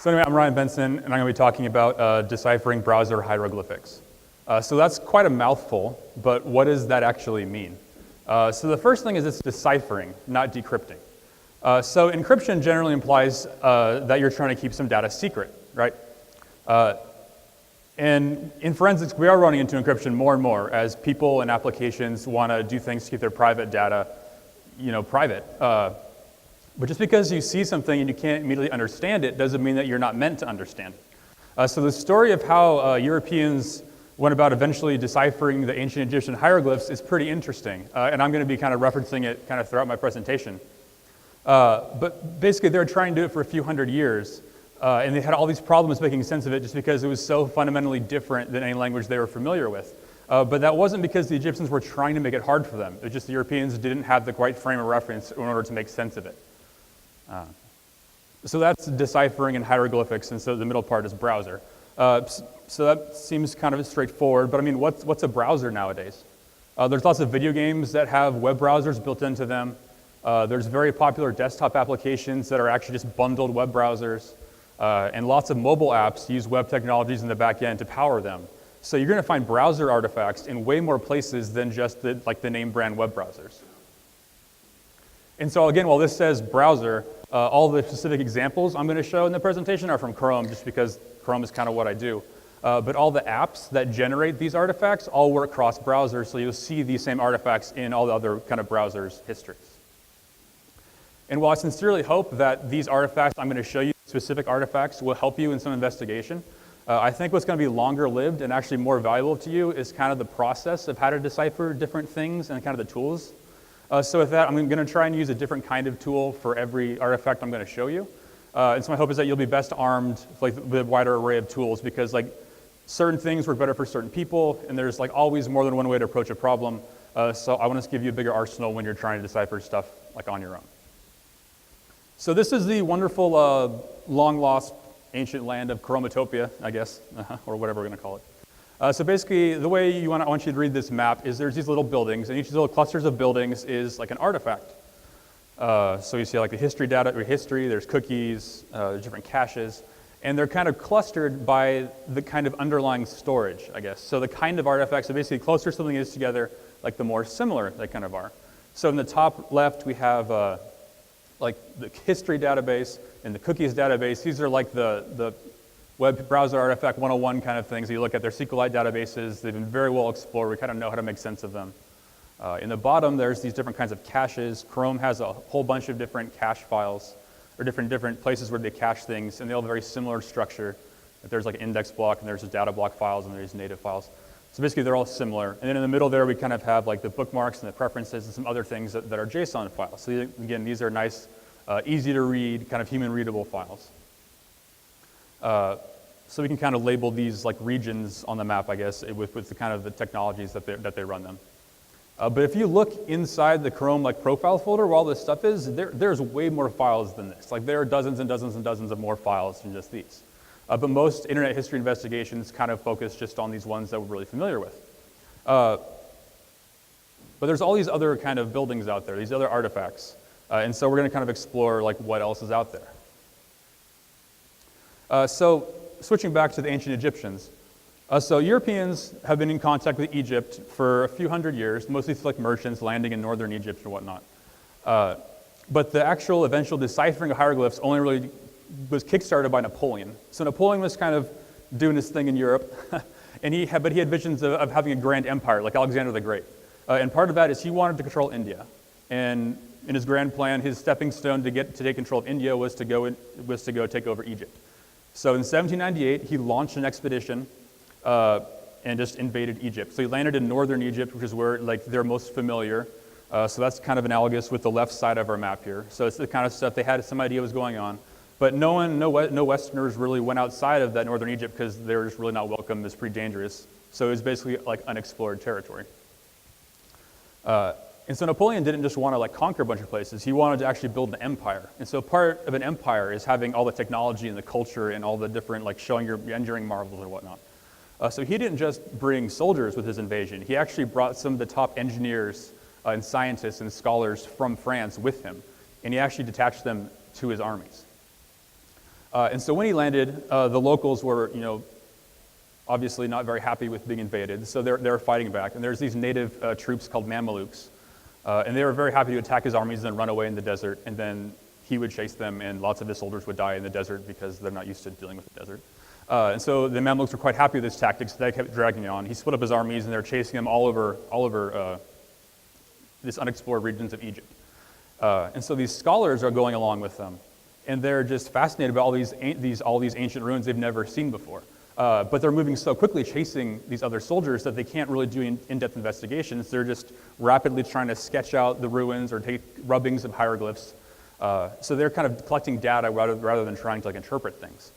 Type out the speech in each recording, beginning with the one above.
So anyway, I'm Ryan Benson, and I'm going to be talking about deciphering browser hieroglyphics. So that's quite a mouthful, but what does that actually mean? So the first thing is it's deciphering, not decrypting. So encryption generally implies that you're trying to keep some data secret, right? And in forensics, we are running into encryption more and more as people and applications want to do things to keep their private data, private. But just because you see something and you can't immediately understand it doesn't mean that you're not meant to understand it. So the story of how Europeans went about eventually deciphering the ancient Egyptian hieroglyphs is pretty interesting, and I'm going to be kind of referencing it kind of throughout my presentation. But basically, they were trying to do it for a few hundred years, and they had all these problems making sense of it just because it was so fundamentally different than any language they were familiar with. But that wasn't because the Egyptians were trying to make it hard for them. It was just the Europeans didn't have the right frame of reference in order to make sense of it. So that's deciphering in hieroglyphics, and so the middle part is browser. So that seems kind of straightforward, but I mean, what's a browser nowadays? There's lots of video games that have web browsers built into them. There's very popular desktop applications that are actually just bundled web browsers, and lots of mobile apps use web technologies in the back end to power them. So you're going to find browser artifacts in way more places than just the name brand web browsers. And so again, while this says browser, all the specific examples I'm going to show in the presentation are from Chrome, just because Chrome is kind of what I do. But all the apps that generate these artifacts all work cross-browser, so you'll see these same artifacts in all the other kind of browsers' histories. And while I sincerely hope that these artifacts I'm going to show you, specific artifacts, will help you in some investigation, I think what's going to be longer-lived and actually more valuable to you is kind of the process of how to decipher different things and kind of the tools. So with that, I'm going to try and use a different kind of tool for every artifact I'm going to show you. And so my hope is that you'll be best armed with a wider array of tools, because certain things work better for certain people, and there's always more than one way to approach a problem. So I want to give you a bigger arsenal when you're trying to decipher stuff on your own. So this is the wonderful long-lost ancient land of Chromatopia, I guess, or whatever we're going to call it. So basically, the way I want you to read this map is there's these little buildings, and each of these little clusters of buildings is like an artifact. So you see the history data, or history, there's cookies, there's different caches, and they're kind of clustered by the kind of underlying storage, I guess. So the kind of artifacts, so basically the closer something is together, the more similar they kind of are. So in the top left, we have the history database and the cookies database. These are the web browser artifact 101 kind of things. You look at their Equallight databases. They've been very well explored. We kind of know how to make sense of them. In the bottom, there's these different kinds of caches. Chrome has a whole bunch of different cache files, or different places where they cache things, and they all have a very similar structure. There's an index block, and there's just data block files, and there's native files. So basically, they're all similar. And then in the middle there, we kind of have the bookmarks and the preferences and some other things that are JSON files. So again, these are nice, easy to read, kind of human readable files. So we can kind of label these regions on the map, I guess, with the kind of the technologies that they run them. But if you look inside the Chrome profile folder where all this stuff is, there's way more files than this. There are dozens and dozens and dozens of more files than just these. But most internet history investigations kind of focus just on these ones that we're really familiar with. But there's all these other kind of buildings out there, these other artifacts. And so we're going to kind of explore what else is out there. So switching back to the ancient Egyptians. So Europeans have been in contact with Egypt for a few hundred years, mostly through merchants landing in northern Egypt and whatnot. But the actual eventual deciphering of hieroglyphs only really was kickstarted by Napoleon. So Napoleon was kind of doing his thing in Europe, but he had visions of having a grand empire like Alexander the Great. And part of that is he wanted to control India. And in his grand plan, his stepping stone to take control of India was to go take over Egypt. So in 1798, he launched an expedition and just invaded Egypt. So he landed in northern Egypt, which is where they're most familiar. So that's kind of analogous with the left side of our map here. So it's the kind of stuff they had some idea was going on. But no Westerners really went outside of that northern Egypt because they were just really not welcome. It was pretty dangerous. So it was basically unexplored territory. And so Napoleon didn't just want to conquer a bunch of places. He wanted to actually build an empire. And so part of an empire is having all the technology and the culture and all the different showing your engineering marvels and whatnot. So he didn't just bring soldiers with his invasion. He actually brought some of the top engineers and scientists and scholars from France with him. And he actually detached them to his armies. And so when he landed, the locals were, obviously not very happy with being invaded, so they're fighting back. And there's these native troops called Mamelukes, and they were very happy to attack his armies and then run away in the desert, and then he would chase them, and lots of his soldiers would die in the desert because they're not used to dealing with the desert. And so the Mamluks were quite happy with his tactics. They kept dragging on. He split up his armies, and they're chasing him all over this unexplored regions of Egypt. And so these scholars are going along with them, and they're just fascinated by all these ancient ruins they've never seen before. But they're moving so quickly, chasing these other soldiers, that they can't really do in-depth investigations. They're just rapidly trying to sketch out the ruins or take rubbings of hieroglyphs. So they're kind of collecting data rather than trying to interpret things.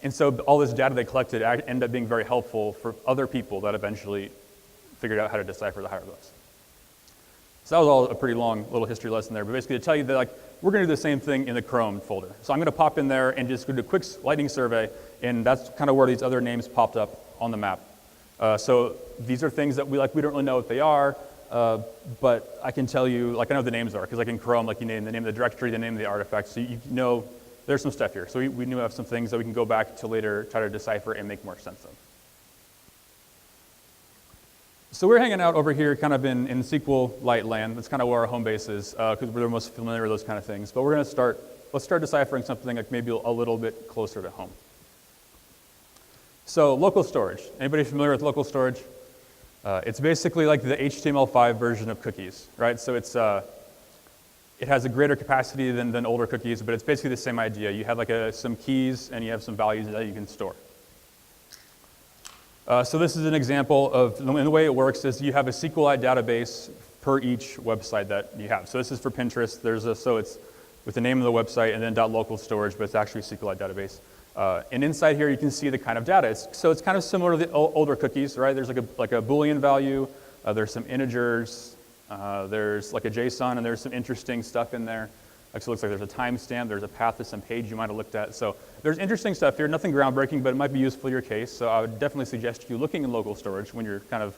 And so all this data they collected ended up being very helpful for other people that eventually figured out how to decipher the hieroglyphs. So that was all a pretty long little history lesson there, but basically to tell you that we're going to do the same thing in the Chrome folder. So I'm going to pop in there and just do a quick lightning survey, and that's kind of where these other names popped up on the map. So these are things that we don't really know what they are, but I can tell you, I know what the names are, because in Chrome, you name the name of the directory, the name of the artifact, so you know there's some stuff here. So we knew we have some things that we can go back to later, try to decipher and make more sense of. So we're hanging out over here kind of in SQLite land. That's kind of where our home base is, because we're the most familiar with those kind of things. But let's start deciphering something maybe a little bit closer to home. So local storage. Anybody familiar with local storage? It's basically like the HTML5 version of cookies, right? So it has a greater capacity than older cookies, but it's basically the same idea. You have some keys and you have some values that you can store. So this is an example of, and the way it works is you have a SQLite database per each website that you have. So this is for Pinterest. So it's with the name of the website and then .local storage, but it's actually a SQLite database. And inside here you can see the kind of data. So it's kind of similar to the older cookies, right? There's like a Boolean value. There's some integers. There's a JSON, and there's some interesting stuff in there. So it looks like there's a timestamp, there's a path to some page you might have looked at. So there's interesting stuff here, nothing groundbreaking, but it might be useful in your case. So I would definitely suggest you looking in local storage when you're kind of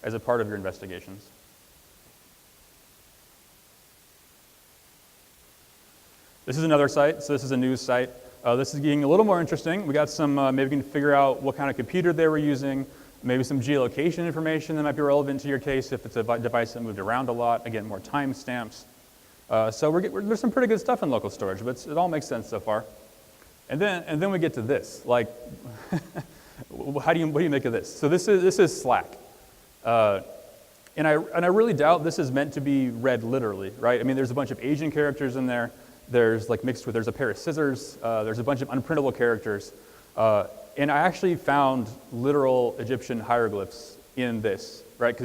as a part of your investigations. This is another site. So this is a news site. This is getting a little more interesting. We got some, maybe we can figure out what kind of computer they were using, maybe some geolocation information that might be relevant to your case if it's a device that moved around a lot. Again, more timestamps. So there's some pretty good stuff in local storage, but it all makes sense so far. And then we get to this. What do you make of this? So this is Slack, and I really doubt this is meant to be read literally, right? I mean, there's a bunch of Asian characters in there. There's there's a pair of scissors. There's a bunch of unprintable characters, and I actually found literal Egyptian hieroglyphs in this, right?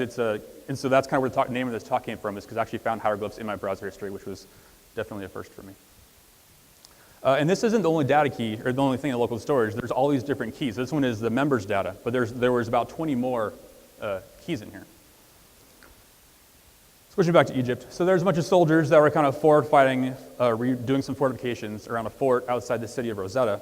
And so that's kind of where the name of this talk came from, is because I actually found hieroglyphs in my browser history, which was definitely a first for me. And this isn't the only data key, or the only thing in local storage. There's all these different keys. This one is the members data, but there was about 20 more keys in here. Switching back to Egypt. So there's a bunch of soldiers that were kind of forward fighting, doing some fortifications around a fort outside the city of Rosetta.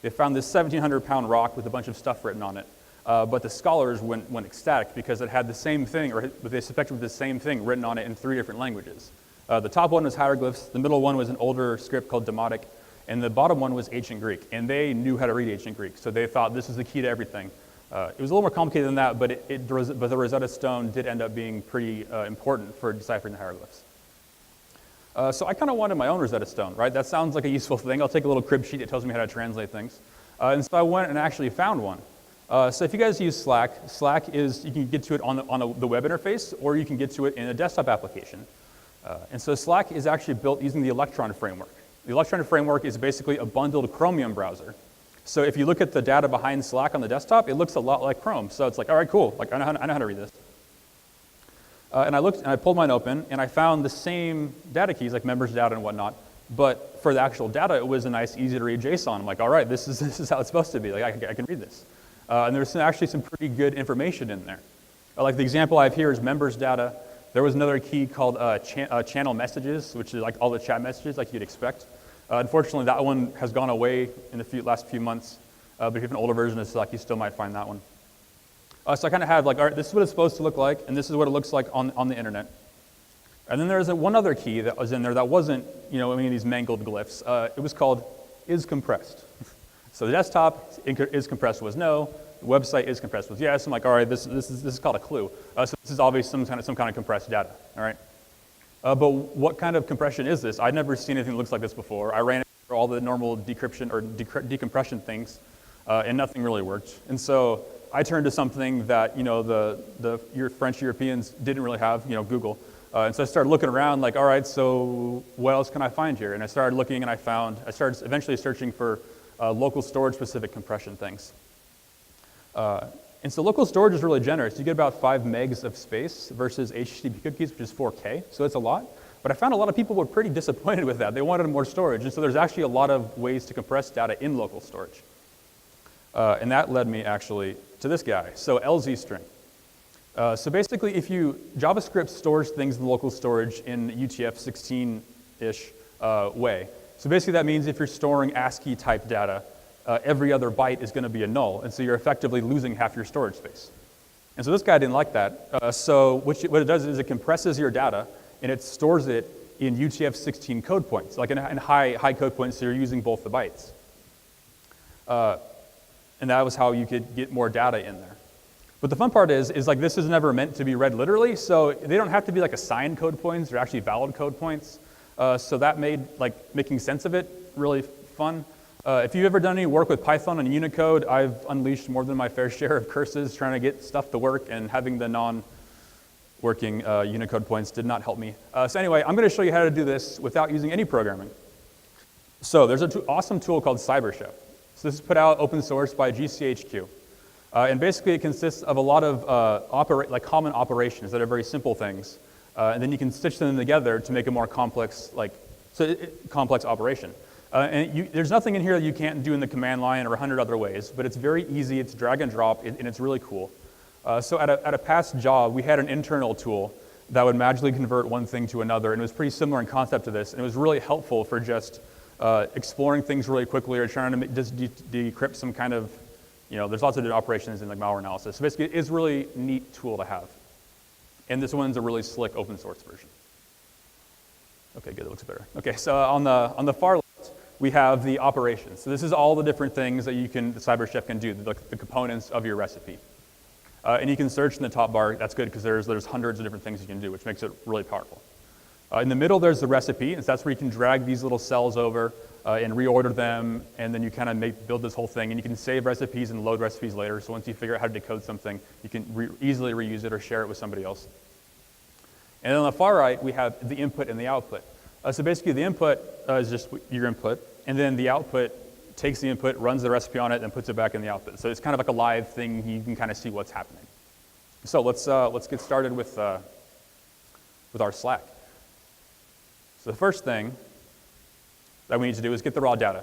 They found this 1,700-pound rock with a bunch of stuff written on it. But the scholars went ecstatic because it had the same thing, or they suspected with the same thing written on it in 3 different languages. The top one was hieroglyphs, the middle one was an older script called Demotic, and the bottom one was ancient Greek. And they knew how to read ancient Greek, so they thought this was the key to everything. It was a little more complicated than that, but the Rosetta Stone did end up being pretty important for deciphering the hieroglyphs. So I kind of wanted my own Rosetta Stone, right? That sounds like a useful thing. I'll take a little crib sheet that tells me how to translate things. And so I went and actually found one. So if you guys use Slack is, you can get to it on the web interface, or you can get to it in a desktop application. And so Slack is actually built using the Electron framework. The Electron framework is basically a bundled Chromium browser. So if you look at the data behind Slack on the desktop, it looks a lot like Chrome. So it's all right, cool, I know how to read this. And I looked, and I pulled mine open, and I found the same data keys, like members data and whatnot, but for the actual data, it was a nice, easy to read JSON. I'm like, all right, this is how it's supposed to be. I can read this. And there's actually some pretty good information in there. Like the example I have here is members data. There was another key called channel messages, which is like all the chat messages like you'd expect. Unfortunately, that one has gone away in the last few months. But if you have an older version of Slack, you still might find that one. So I kind of have all right, this is what it's supposed to look like, and this is what it looks like on the internet. And then there's one other key that was in there that wasn't, any of these mangled glyphs. It was called is compressed. So the desktop is compressed was no, the website is compressed was yes. I'm like, all right, this is called a clue. So this is obviously some kind of compressed data, all right? But what kind of compression is this? I'd never seen anything that looks like this before. I ran it through all the normal decryption or decompression things, and nothing really worked. And so I turned to something that your French Europeans didn't really have, Google. And so I started looking around, like, all right, so what else can I find here? And I started looking, and I started eventually searching for local storage-specific compression things. And so local storage is really generous. You get about 5 megs of space versus HTTP cookies, which is 4K, so it's a lot. But I found a lot of people were pretty disappointed with that. They wanted more storage, and so there's actually a lot of ways to compress data in local storage. And that led me actually to this guy, so LZString. So basically, JavaScript stores things in local storage in UTF-16-ish way. So basically that means if you're storing ASCII type data, every other byte is going to be a null, and so you're effectively losing half your storage space. And so this guy didn't like that. So what it does is it compresses your data, and it stores it in UTF-16 code points, like in high code points, so you're using both the bytes. And that was how you could get more data in there. But the fun part is like this is never meant to be read literally, so they don't have to be like assigned code points. They're actually valid code points. So that made making sense of it really fun. If you've ever done any work with Python and Unicode, I've unleashed more than my fair share of curses trying to get stuff to work, and having the non-working Unicode points did not help me. So anyway, I'm going to show you how to do this without using any programming. So there's an awesome tool called Cybershow. So this is put out open source by GCHQ. And basically it consists of a lot of common operations that are very simple things. And then you can stitch them together to make a more complex, complex operation. There's nothing in here that you can't do in the command line or 100 other ways, but it's very easy, it's drag and drop, and it's really cool. So at a past job, we had an internal tool that would magically convert one thing to another, and it was pretty similar in concept to this, and it was really helpful for just exploring things really quickly or trying to just decrypt some kind of, there's lots of different operations in malware analysis. So basically, it's a really neat tool to have. And this one's a really slick open source version. Okay, good, it looks better. Okay, so on the far left, we have the operations. So this is all the different things that the Cyberchef can do, the components of your recipe. And you can search in the top bar. That's good because there's hundreds of different things you can do, which makes it really powerful. In the middle, there's the recipe, and so that's where you can drag these little cells over and reorder them, and then you kind of build this whole thing, and you can save recipes and load recipes later, so once you figure out how to decode something, you can easily reuse it or share it with somebody else. And then on the far right, we have the input and the output. So basically, the input is just your input, and then the output takes the input, runs the recipe on it, and puts it back in the output. So it's kind of like a live thing. You can kind of see what's happening. So let's get started with our Slack. So the first thing that we need to do is get the raw data.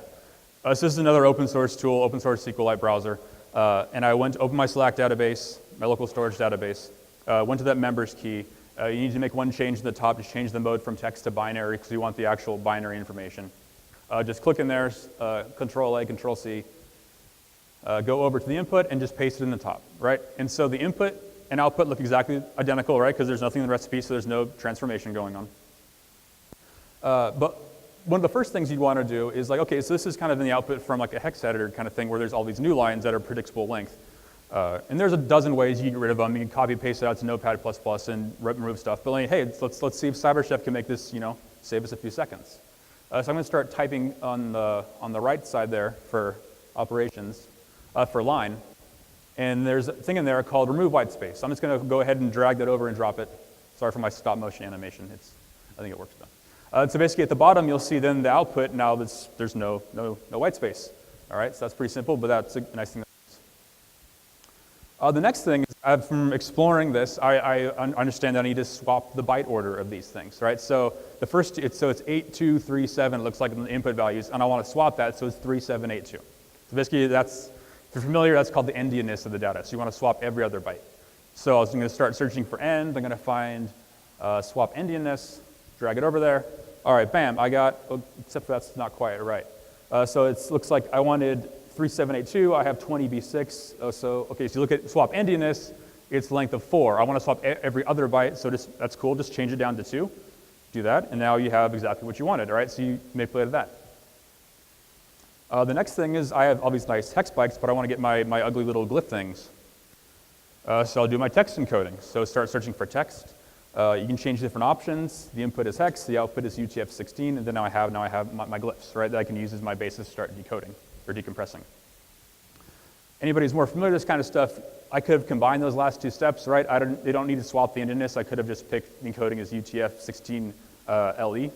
So this is another open source tool, open source Equallight Browser. And I went to open my Slack database, my local storage database, went to that members key. You need to make one change at the top, just change the mode from text to binary because you want the actual binary information. Just click in there, Control-A, Control-C, go over to the input and just paste it in the top, right? And so the input and output look exactly identical, right? Because there's nothing in the recipe, so there's no transformation going on. But one of the first things you'd want to do is okay, so this is kind of in the output from a hex editor kind of thing where there's all these new lines that are predictable length. And there's a dozen ways you can get rid of them. You can copy paste it out to Notepad++ and remove stuff. But hey, let's see if Cyberchef can make this, save us a few seconds. So I'm going to start typing on the right side there for operations, for line. And there's a thing in there called remove whitespace. So I'm just going to go ahead and drag that over and drop it. Sorry for my stop motion animation. I think it works though. So basically at the bottom, you'll see then the output. Now there's no white space. All right, so that's pretty simple, but that's a nice thing. The next thing is, from exploring this, I understand that I need to swap the byte order of these things, right? So the first, it's 8237, it looks like in the input values, and I want to swap that, so it's 3782. So basically, if you're familiar, that's called the endianness of the data. So you want to swap every other byte. So I was going to start searching for end. I'm going to find swap endianness, drag it over there. All right, bam, I got, except for that's not quite right. So it looks like I wanted 3782, I have 20b6. So you look at swap endianness, it's length of 4. I want to swap every other byte, so that's cool. Just change it down to 2. Do that, and now you have exactly what you wanted, all right? So you manipulated that. The next thing is I have all these nice text spikes, but I want to get my ugly little glyph things. So I'll do my text encoding. So start searching for text. You can change different options. The input is hex, the output is UTF-16, and then now I have my glyphs, right, that I can use as my basis to start decoding or decompressing. Anybody who's more familiar with this kind of stuff, I could have combined those last two steps, right? They don't need to swap the indness. I could have just picked encoding as UTF-16 LE.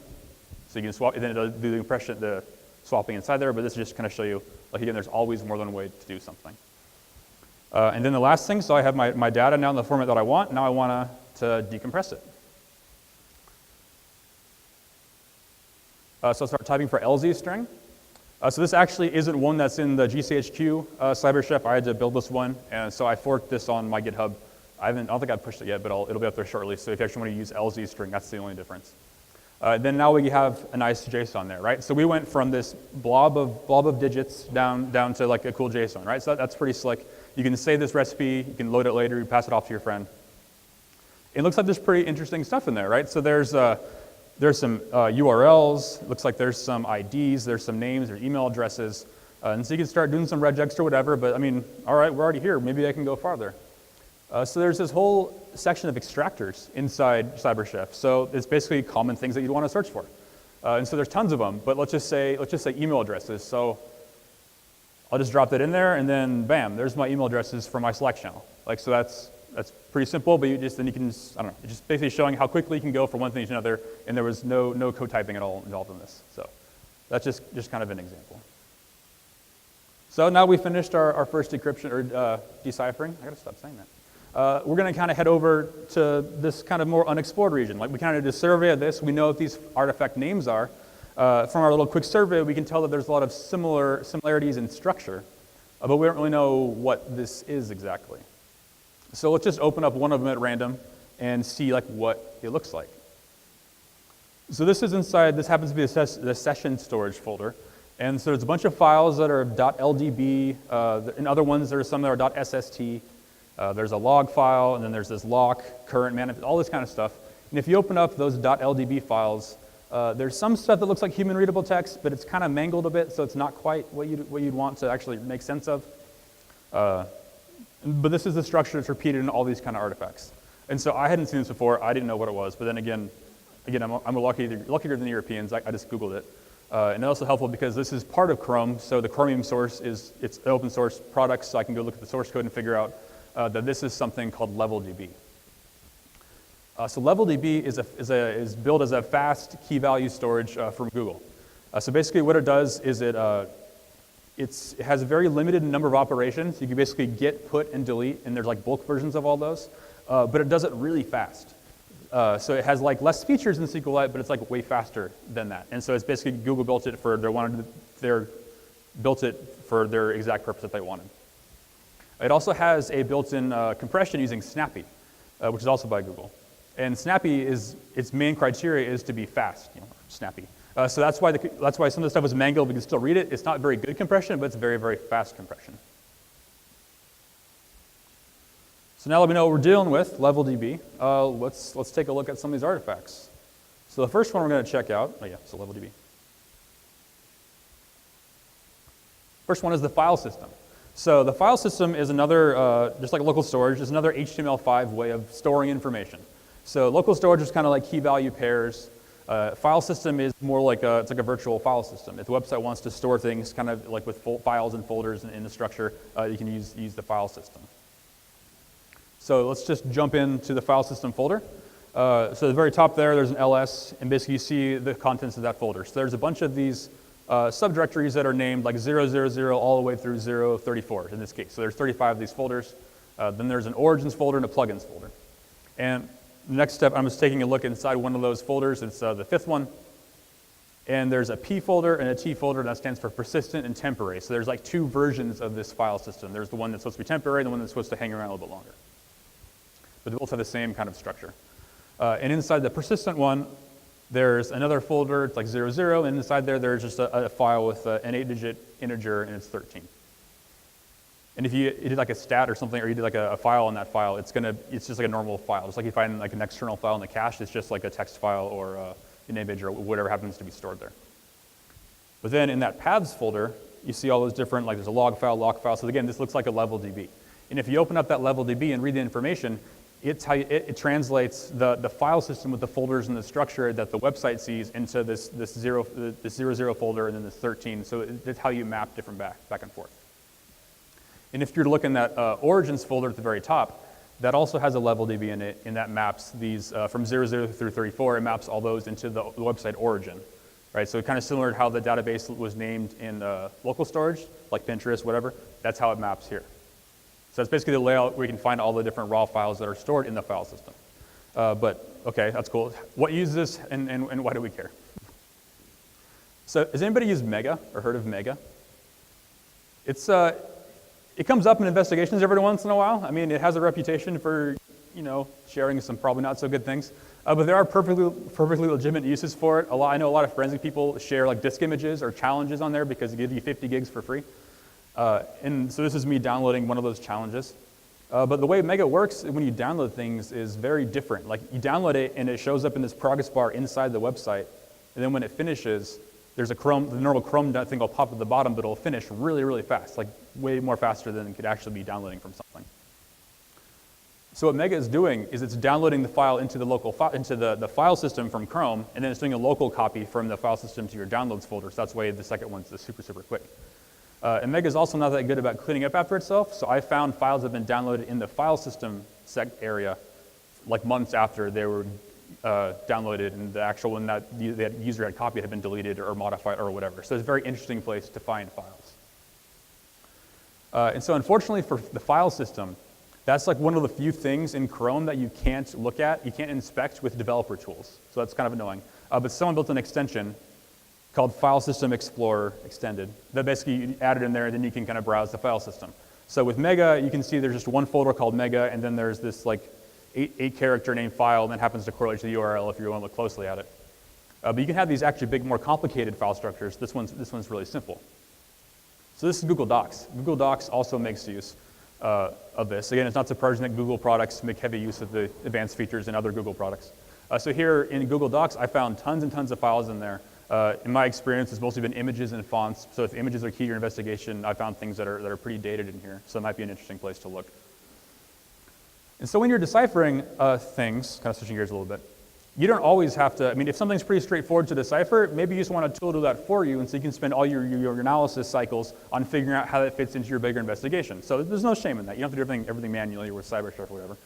So you can swap, and then it'll do the compression, the swapping inside there, but this is just kind of show you, like again, there's always more than one way to do something. And then the last thing, so I have my data now in the format that I want. Now I want to decompress it. So I'll start typing for LZString. So this actually isn't one that's in the GCHQ Cybershow. I had to build this one, and so I forked this on my GitHub. I don't think I've pushed it yet, but it'll be up there shortly. So if you actually want to use LZString, that's the only difference. Then now we have a nice JSON there, right? So we went from this blob of digits down to like a cool JSON, right? So that's pretty slick. You can save this recipe, you can load it later, you pass it off to your friend. It looks like there's pretty interesting stuff in there, right? So there's some URLs, looks like there's some IDs, there's some names, there's email addresses, and so you can start doing some regex or whatever, but I mean, all right, we're already here, maybe I can go farther. So there's this whole section of extractors inside Cybershow. So it's basically common things that you'd want to search for. And so there's tons of them, but let's just say email addresses. So I'll just drop that in there, and then bam, there's my email addresses for my Slack channel. Like, so that's pretty simple, but then you can just, I don't know, it's just basically showing how quickly you can go from one thing to another, and there was no code typing at all involved in this. So that's just kind of an example. So now we finished our first decryption or deciphering. I gotta stop saying that. We're going to kind of head over to this kind of more unexplored region. Like we kind of did a survey of this. We know what these artifact names are. From our little quick survey, we can tell that there's a lot of similarities in structure, but we don't really know what this is exactly. So let's just open up one of them at random and see like what it looks like. So this is inside, this happens to be the session storage folder. And so there's a bunch of files that are .ldb, and other ones there are some that are .sst. There's a log file, and then there's this lock, current manifest, all this kind of stuff. And if you open up those .ldb files, there's some stuff that looks like human readable text, but it's kind of mangled a bit, so it's not quite what you'd want to actually make sense of. But this is the structure that's repeated in all these kind of artifacts. And so I hadn't seen this before. I didn't know what it was, but then again, I'm luckier than the Europeans. I just Googled it. And it's also helpful because this is part of Chrome, so the Chromium source it's an open source product, so I can go look at the source code and figure out that this is something called LevelDB. So LevelDB is built as a fast key value storage from Google. So basically what it does is it has a very limited number of operations. You can basically get, put, and delete, and there's like bulk versions of all those, but it does it really fast. So it has like less features than SQLite, but it's like way faster than that. And so it's basically Google built it for their exact purpose that they wanted. It also has a built-in compression using Snappy, which is also by Google. And Snappy its main criteria is to be fast, snappy. So that's why some of the stuff was mangled. We can still read it. It's not very good compression, but it's very, very fast compression. So now that we know what we're dealing with, LevelDB, let's take a look at some of these artifacts. So the first one we're going to check out, so LevelDB. First one is the file system. So the file system is another, just like local storage, is another HTML5 way of storing information. So local storage is kind of like key value pairs. File system is more like it's like a virtual file system. If the website wants to store things kind of like with files and folders in the structure, you can use the file system. So let's just jump into the file system folder. So at the very top there's an ls, and basically you see the contents of that folder. So there's a bunch of these subdirectories that are named like 000 all the way through 034 in this case. So there's 35 of these folders. Then there's an origins folder and a plugins folder. And the next step, I'm just taking a look inside one of those folders. It's the fifth one. And there's a P folder and a T folder, and that stands for persistent and temporary. So there's like two versions of this file system. There's the one that's supposed to be temporary and the one that's supposed to hang around a little bit longer. But they both have the same kind of structure. And inside the persistent one, there's another folder, it's like 00, and inside there's just a file with an 8-digit integer, and it's 13. And if you did like a stat or something, or you did like a file on that file, it's just like a normal file. Just like you find like an external file in the cache, it's just like a text file or an image or whatever happens to be stored there. But then in that paths folder, you see all those different, like there's a log file, lock file. So again, this looks like a level DB. And if you open up that level DB and read the information, it translates the file system with the folders and the structure that the website sees into this 00 folder and then this 13. So it's how you map different back and forth. And if you're looking at origins folder at the very top, that also has a level DB in it, and that maps these from 00 through 34. It maps all those into the website origin, right? So kind of similar to how the database was named in local storage, like Pinterest, whatever. That's how it maps here. So that's basically the layout where you can find all the different raw files that are stored in the file system. But okay, that's cool. What uses this, and why do we care? So has anybody used Mega or heard of Mega? It comes up in investigations every once in a while. I mean, it has a reputation for, sharing some probably not so good things. But there are perfectly legitimate uses for it. I know a lot of forensic people share like disk images or challenges on there because it gives you 50 gigs for free. And so this is me downloading one of those challenges. But the way Mega works when you download things is very different. Like you download it and it shows up in this progress bar inside the website. And then when it finishes, there's the normal Chrome thing will pop at the bottom, but it'll finish really, really fast, like way more faster than it could actually be downloading from something. So what Mega is doing is it's downloading the file into the local into the file system from Chrome, and then it's doing a local copy from the file system to your downloads folder. So that's why the second one's super, super quick. And Mega is also not that good about cleaning up after itself. So I found files that have been downloaded in the file system area like months after they were downloaded, and the actual one that the user had copied had been deleted or modified or whatever. So it's a very interesting place to find files. And so unfortunately for the file system, that's like one of the few things in Chrome that you can't look at, you can't inspect with developer tools. So that's kind of annoying. But someone built an extension called File System Explorer Extended that basically you add it in there and then you can kind of browse the file system. So with Mega, you can see there's just one folder called Mega, and then there's this like eight character name file that happens to correlate to the URL if you want to look closely at it. But you can have these actually big, more complicated file structures. This one's really simple. So this is Google Docs. Google Docs also makes use of this. Again, it's not surprising that Google products make heavy use of the advanced features in other Google products. So here in Google Docs, I found tons and tons of files in there. In my experience, it's mostly been images and fonts. So if images are key to your investigation, I found things that are pretty dated in here. So it might be an interesting place to look. And so when you're deciphering things, kind of switching gears a little bit, you don't always have to, I mean, if something's pretty straightforward to decipher, maybe you just want a tool to do that for you, and so you can spend all your analysis cycles on figuring out how that fits into your bigger investigation. So there's no shame in that. You don't have to do everything manually with Cybershow or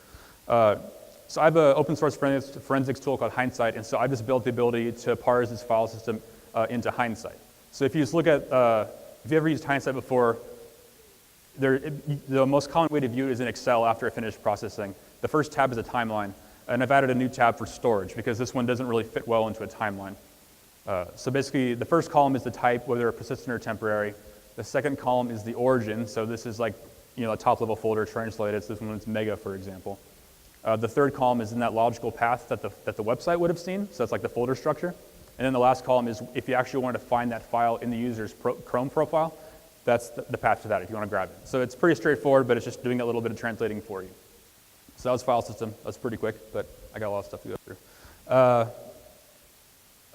whatever. So I have an open source forensics tool called Hindsight, and so I just built the ability to parse this file system into Hindsight. So if you just look at, if you ever used Hindsight before, the most common way to view it is in Excel after it finished processing. The first tab is a timeline, and I've added a new tab for storage because this one doesn't really fit well into a timeline. So basically, the first column is the type, whether persistent or temporary. The second column is the origin, so this is like a top-level folder translated. So this one's Mega, for example. The third column is in that logical path that the website would have seen, so that's like the folder structure. And then the last column is if you actually wanted to find that file in the user's Chrome profile, that's the path to that if you want to grab it. So it's pretty straightforward, but it's just doing a little bit of translating for you. So that was file system. That's pretty quick, but I got a lot of stuff to go through.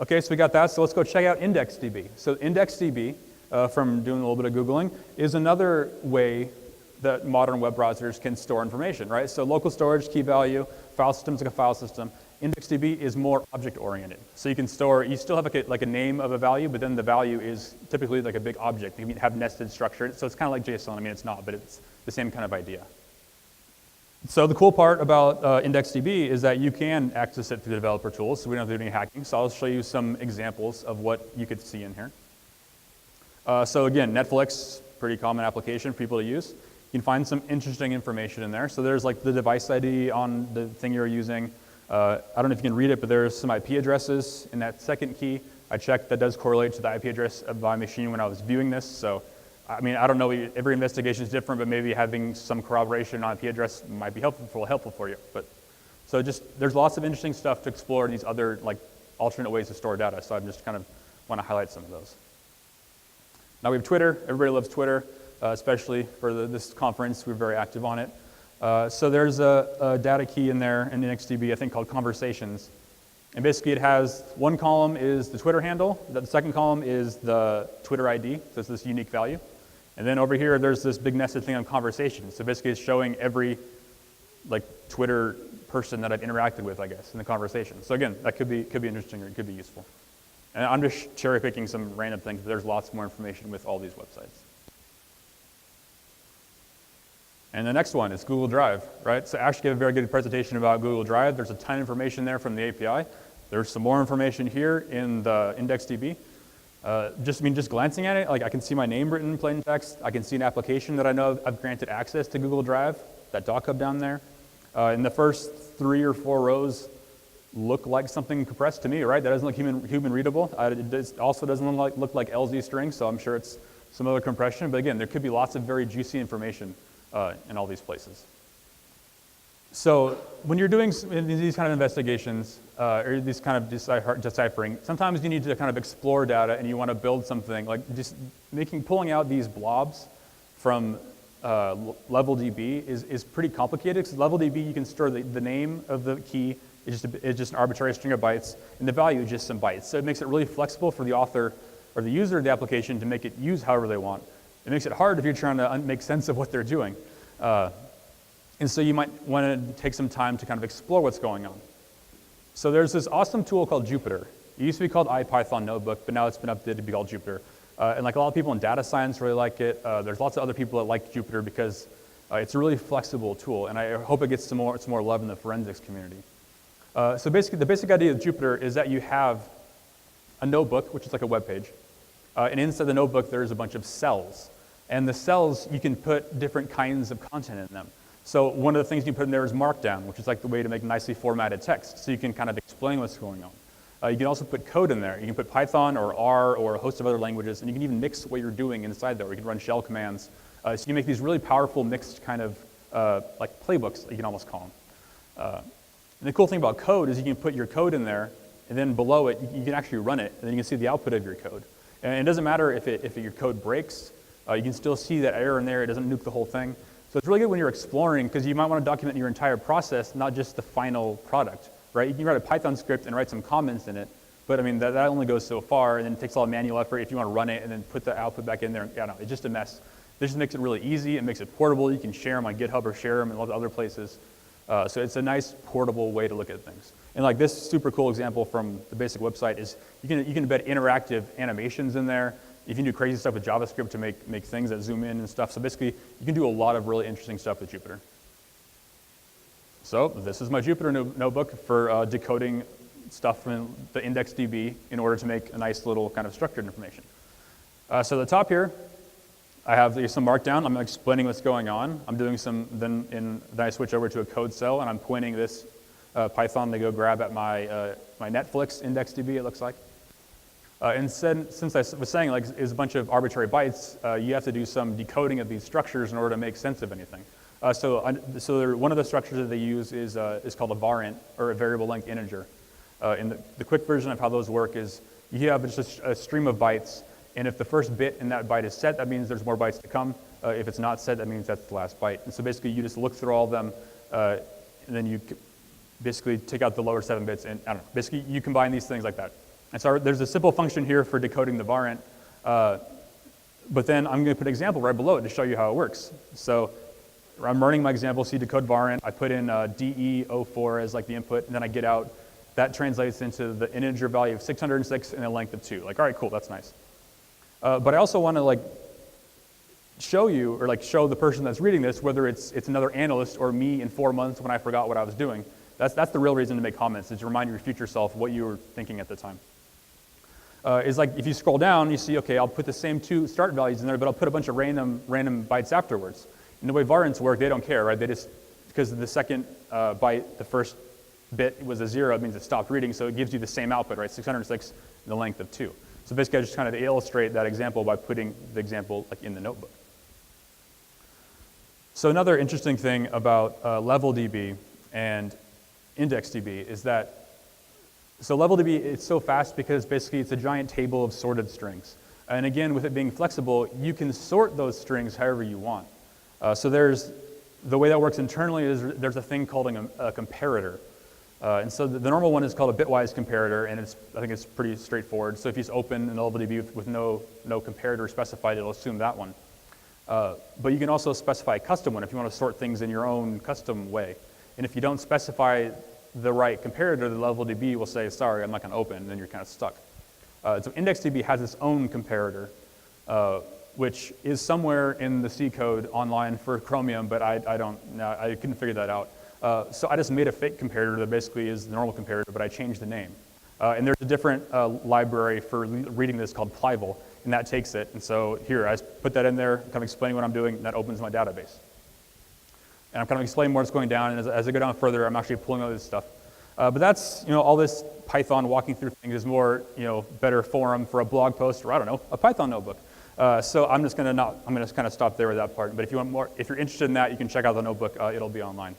Okay, so we got that. So let's go check out IndexDB. So IndexDB, from doing a little bit of Googling, is another way that modern web browsers can store information, right? So local storage, key value, file system is like a file system. IndexDB is more object-oriented. So you can store, you still have like a name of a value, but then the value is typically like a big object. You can have nested structure. So it's kind of like JSON. I mean, it's not, but it's the same kind of idea. So the cool part about IndexDB is that you can access it through the developer tools, so we don't have to do any hacking. So I'll show you some examples of what you could see in here. So again, Netflix, pretty common application for people to use. You can find some interesting information in there. So there's like the device ID on the thing you're using. I don't know if you can read it, but there's some IP addresses in that second key. I checked that does correlate to the IP address of my machine when I was viewing this. So, I mean, I don't know, every investigation is different, but maybe having some corroboration on IP address might be helpful for you. But so there's lots of interesting stuff to explore in these other like alternate ways to store data. So I just kind of want to highlight some of those. Now we have Twitter. Everybody loves Twitter, especially for this conference. We're very active on it. So there's a data key in there in IndexDB, I think called conversations. And basically it has one column is the Twitter handle, the second column is the Twitter ID, so it's this unique value. And then over here, there's this big nested thing on conversations. So basically it's showing every Twitter person that I've interacted with, I guess, in the conversation. So again, that could be interesting or it could be useful. And I'm just cherry picking some random things, but there's lots more information with all these websites. And the next one is Google Drive, right? So Ash gave a very good presentation about Google Drive. There's a ton of information there from the API. There's some more information here in the IndexDB. Just glancing at it, I can see my name written in plain text. I can see an application that I know I've granted access to Google Drive, that doc hub down there. In the first 3 or 4 rows look like something compressed to me, right? That doesn't look human readable. It also doesn't look like LZString, so I'm sure it's some other compression. But again, there could be lots of very juicy information in all these places. So when you're doing these kind of investigations, or these kind of deciphering, sometimes you need to kind of explore data and you want to build something, like just pulling out these blobs from LevelDB is pretty complicated, because LevelDB, you can store the name of the key, it's just an arbitrary string of bytes, and the value is just some bytes. So it makes it really flexible for the author or the user of the application to make it use however they want. It makes it hard if you're trying to make sense of what they're doing. And so you might want to take some time to kind of explore what's going on. So there's this awesome tool called Jupyter. It used to be called IPython Notebook, but now it's been updated to be called Jupyter. And a lot of people in data science really like it. There's lots of other people that like Jupyter because it's a really flexible tool, and I hope it gets some more love in the forensics community. So basically, the basic idea of Jupyter is that you have a notebook, which is like a web page, and inside the notebook there's a bunch of cells. And the cells, you can put different kinds of content in them. So one of the things you put in there is Markdown, which is like the way to make nicely formatted text, so you can kind of explain what's going on. You can also put code in there. You can put Python or R or a host of other languages, and you can even mix what you're doing inside there. You can run shell commands. So you make these really powerful mixed kind of like playbooks, you can almost call them. And the cool thing about code is you can put your code in there, and then below it, you can actually run it, and then you can see the output of your code. And it doesn't matter if your code breaks. You can still see that error in there. It doesn't nuke the whole thing. So it's really good when you're exploring, because you might want to document your entire process, not just the final product, right? You can write a Python script and write some comments in it, but I mean, that only goes so far, and then it takes a lot of manual effort if you want to run it and then put the output back in there. Yeah, no, it's just a mess. This just makes it really easy. It makes it portable. You can share them on GitHub or share them in lots of other places. So it's a nice portable way to look at things. And like this super cool example from the basic website is you can embed interactive animations in there. You can do crazy stuff with JavaScript to make things that zoom in and stuff. So basically, you can do a lot of really interesting stuff with Jupyter. So this is my Jupyter notebook for decoding stuff from the IndexDB in order to make a nice little kind of structured information. So at the top here, I have some Markdown. I'm explaining what's going on. I'm doing then I switch over to a code cell, and I'm pointing this Python to go grab at my Netflix IndexDB, it looks like. And since I was saying is a bunch of arbitrary bytes, you have to do some decoding of these structures in order to make sense of anything. So one of the structures that they use is called a varint, or a variable length integer. And the quick version of how those work is you have just a stream of bytes, and if the first bit in that byte is set, that means there's more bytes to come. If it's not set, that means that's the last byte. And so basically you just look through all of them, and then you basically take out the lower 7 bits, and I don't know, basically you combine these things like that. And so there's a simple function here for decoding the varint, but then I'm going to put an example right below it to show you how it works. So I'm running my example, C decode varint. I put in DE04 as like the input, and then I get out. That translates into the integer value of 606 and a length of 2. Like, all right, cool, that's nice. But I also want to show you, or show the person that's reading this, whether it's another analyst or me in 4 months when I forgot what I was doing. That's the real reason to make comments, is to remind your future self what you were thinking at the time. Is like if you scroll down, you see, okay, I'll put the same 2 start values in there, but I'll put a bunch of random bytes afterwards. And the way varents work, they don't care, right? They just, because the second byte, the first bit was a 0, it means it stopped reading, so it gives you the same output, right? 606 and the length of 2. So basically, I just kind of illustrate that example by putting the example in the notebook. So another interesting thing about LevelDB and IndexDB is that, so LevelDB, it's so fast because basically it's a giant table of sorted strings. And again, with it being flexible, you can sort those strings however you want. So the way that works internally is there's a thing called a comparator. And so the normal one is called a bitwise comparator, and I think it's pretty straightforward. So if you just open an LZDB with no comparator specified, it'll assume that one. But you can also specify a custom one if you want to sort things in your own custom way. And if you don't specify the right comparator, the LZDB will say, sorry, I'm not going to open, and then you're kind of stuck. So IndexDB has its own comparator, which is somewhere in the C code online for Chromium, but I couldn't figure that out. So I just made a fake comparator that basically is the normal comparator, but I changed the name. And there's a different library for reading this called Plival, and that takes it. And so here, I put that in there, kind of explaining what I'm doing, and that opens my database. And I'm kind of explaining what's going down, and as I go down further, I'm actually pulling all this stuff. But that's, all this Python walking through things is more, better forum for a blog post, or I don't know, a Python notebook. So I'm just going to kind of stop there with that part. But if you want more, if you're interested in that, you can check out the notebook. It'll be online.